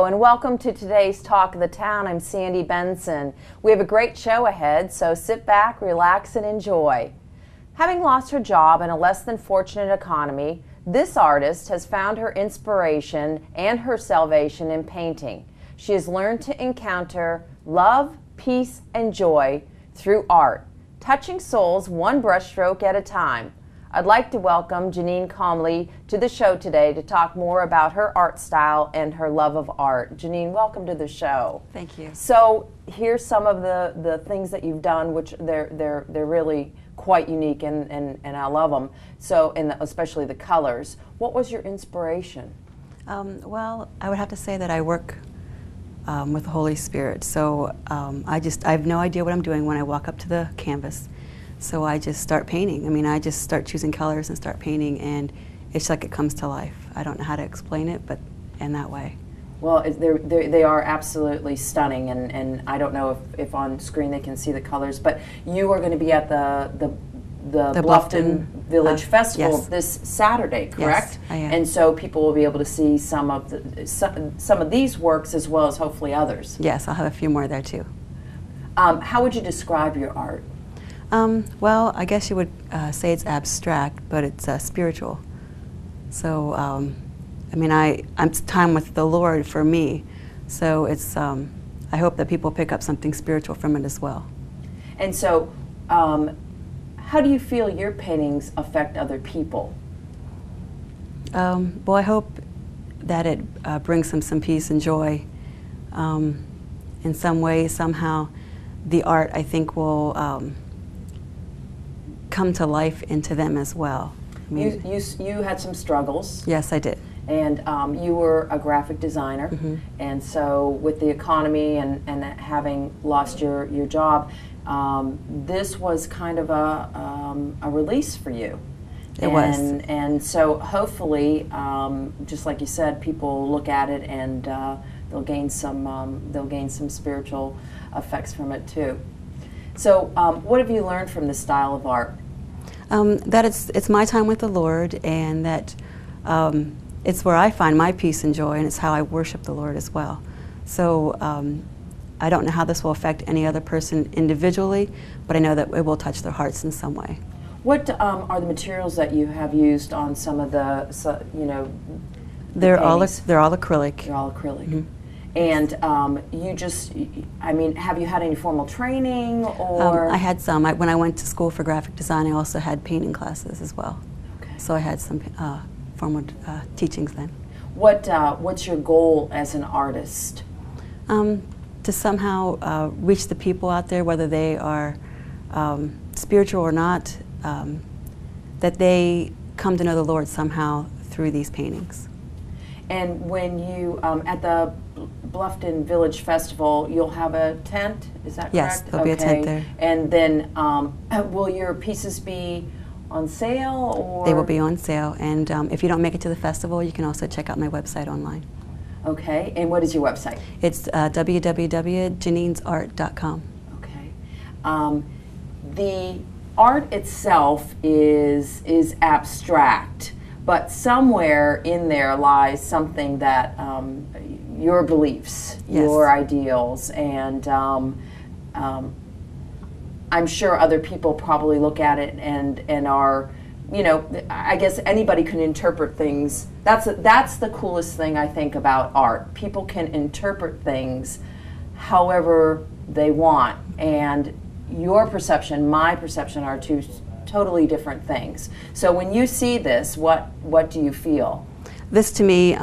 Hello and welcome to today's Talk of the Town. I'm Sandy Benson. We have a great show ahead, so sit back, relax, and enjoy. Having lost her job in a less than fortunate economy, this artist has found her inspiration and her salvation in painting. She has learned to encounter love, peace, and joy through art, touching souls one brushstroke at a time. I'd like to welcome Jeannine to the show today to talk more about her art style and her love of art. Jeannine, welcome to the show. Thank you. So here's some of the things that you've done, which they're really quite unique, and I love them. So, and especially the colors. What was your inspiration? Well, I would have to say that I work with the Holy Spirit. So I have no idea what I'm doing when I walk up to the canvas. So I just start painting. I mean, I just start choosing colors and start painting, and it's like it comes to life. I don't know how to explain it, but in that way. Well, they are absolutely stunning, and I don't know if on screen they can see the colors, but you are going to be at the Bluffton Village Festival this Saturday, correct? Yes, I am. And so people will be able to see some of these works as well as hopefully others. Yes, I'll have a few more there too. How would you describe your art? Well, I guess you would say it's abstract, but it's spiritual. So, I mean, I'm time with the Lord for me, so it's. I hope that people pick up something spiritual from it as well. And so, how do you feel your paintings affect other people? Well, I hope that it brings them some peace and joy. In some way, somehow, the art, I think, will come to life into them as well. I mean, you had some struggles. Yes, I did. And you were a graphic designer, and so with the economy and having lost your job, this was kind of a release for you. It was. And so hopefully, just like you said, people look at it and they'll gain some spiritual effects from it too. So what have you learned from this style of art? That it's my time with the Lord, and that it's where I find my peace and joy, and it's how I worship the Lord as well. So I don't know how this will affect any other person individually, but I know that it will touch their hearts in some way. What are the materials that you have used on some of the, They're all acrylic. They're all acrylic. Mm-hmm. And I mean, have you had any formal training, or? I had some. When I went to school for graphic design, I also had painting classes as well. Okay. So I had some formal teachings then. What's your goal as an artist? To somehow reach the people out there, whether they are spiritual or not, that they come to know the Lord somehow through these paintings. And when you, at the Bluffton Village Festival, you'll have a tent, is that correct? Yes, there'll be a tent there. And then will your pieces be on sale, or? They will be on sale, and if you don't make it to the festival, you can also check out my website online. Okay, and what is your website? It's www.jeanninesart.com. Okay. The art itself is abstract, but somewhere in there lies something that your beliefs, yes, your ideals, and I'm sure other people probably look at it and are, I guess anybody can interpret things. That's the coolest thing I think about art. People can interpret things however they want, and your perception, my perception are two totally different things. So when you see this, what do you feel? This to me,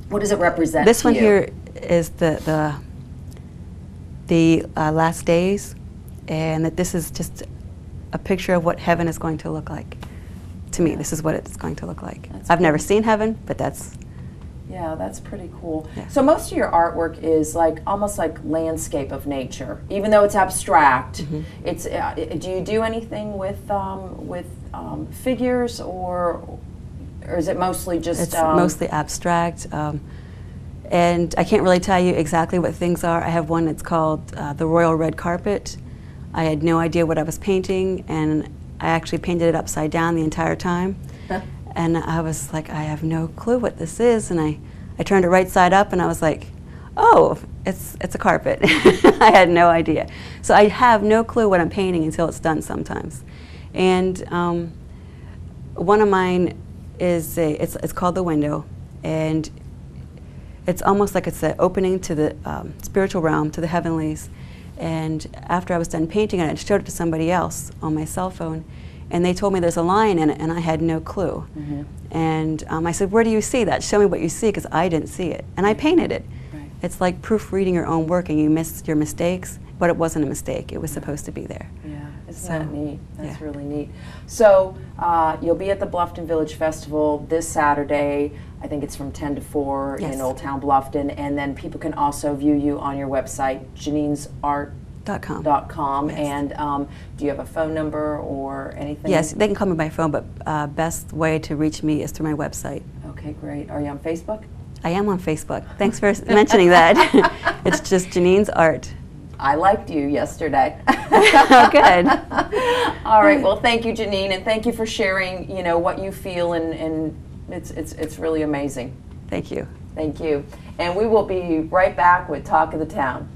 what does it represent? This one you? here is the last days, and that this is just a picture of what heaven is going to look like. To me, this is what it's going to look like. I've never seen heaven, but that's. Yeah, that's pretty cool. Yeah. So most of your artwork is almost like landscape of nature, even though it's abstract. It's do you do anything with figures, or is it mostly just? It's mostly abstract, and I can't really tell you exactly what things are. I have one that's called the Royal Red Carpet. I had no idea what I was painting, and I actually painted it upside down the entire time. And I was like, I have no clue what this is, and I I turned it right side up and I was like, oh, it's a carpet. I had no idea. So I have no clue what I'm painting until it's done sometimes. And one of mine is it's called The Window, and it's almost like it's an opening to the spiritual realm, to the heavenlies. And after I was done painting it, I showed it to somebody else on my cell phone, and they told me there's a line in it, and I had no clue. Mm-hmm. And I said, where do you see that? Show me what you see, because I didn't see it. And I painted it. Right. It's like proofreading your own work, and you miss your mistakes, but it wasn't a mistake. It was supposed to be there. Yeah, isn't that neat? That's yeah. really neat. So you'll be at the Bluffton Village Festival this Saturday. I think it's from 10 to 4 Yes. in Old Town Bluffton, and then people can also view you on your website, Jeannine'sArt.com. Yes. And do you have a phone number or anything? Yes, they can call me by phone, but best way to reach me is through my website. Okay, great. Are you on Facebook? I am on Facebook. Thanks for mentioning that. It's just Jeannine's Art. I liked you yesterday. Oh, good. All right. Well, thank you, Jeannine, and thank you for sharing. What you feel, and it's really amazing. Thank you. Thank you. And we will be right back with Talk of the Town.